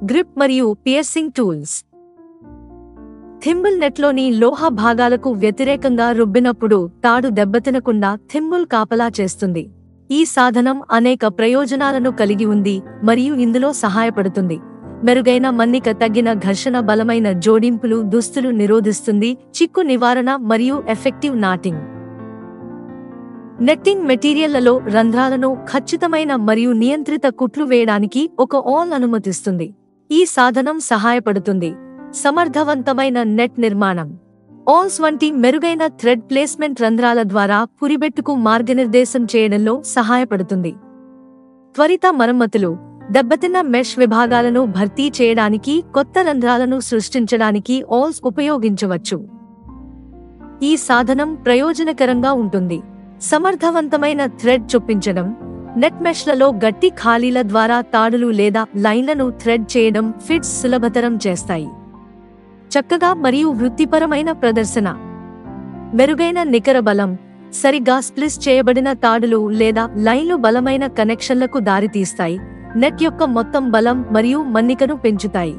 Grip మరియు piercing tools. Thimble నెట్లోని లోహ భాగాలకు వ్యతిరేకంగా రుబ్బినప్పుడు తాడు దెబ్బతినకుండా థింబుల్ కాపలా చేస్తుంది. ఈ సాధనం అనేక ప్రయోజనాలను కలిగి ఉంది మరియు ఇందులో సహాయపడుతుంది. మెరుగైన మన్నిక, తగ్గిన ఘర్షణ, బలమైన జోడింపులు, దుస్తులు నిరోధిస్తుంది, చిక్కు నివారణ మరియు ఎఫెక్టివ్ నాటింగ్. నెట్టింగ్ మెటీరియల్లలో రంధ్రాలను ఖచ్చితమైన మరియు నియంత్రిత కుట్లు వేయడానికి ఒక ఆల్ అనుమతిస్తుంది. ఈ సాధనం సహాయపడుతుంది సమర్థవంతమైన నెట్ నిర్మాణం. ఆల్స్ వంటి మెరుగైన థ్రెడ్ ప్లేస్మెంట్ రంధ్రాల ద్వారా పురిబెట్టుకు మార్గనిర్దేశం చేయడంలో సహాయపడుతుంది. త్వరిత మరమ్మతులు, దెబ్బతిన్న మెష్ విభాగాలను భర్తీ చేయడానికి, కొత్త రంధ్రాలను సృష్టించడానికి ఆల్స్ ఉపయోగించవచ్చు. ఈ సాధనం ప్రయోజనకరంగా ఉంటుంది. సమర్థవంతమైన థ్రెడ్ చొప్పించడం, నెట్ మెష్లలో గట్టి ఖాళీల ద్వారా తాడులు లేదా లైన్లను థ్రెడ్ చేయడం ఫిట్స్ సులభతరం చేస్తాయి. చక్కగా మరియు వృత్తిపరమైన ప్రదర్శన. మెరుగైన నికర బలం, సరిగ్గా స్ప్లిస్ చేయబడిన తాడులు లేదా లైన్లు బలమైన కనెక్షన్లకు దారితీస్తాయి, నెట్ యొక్క మొత్తం బలం మరియు మన్నికను పెంచుతాయి.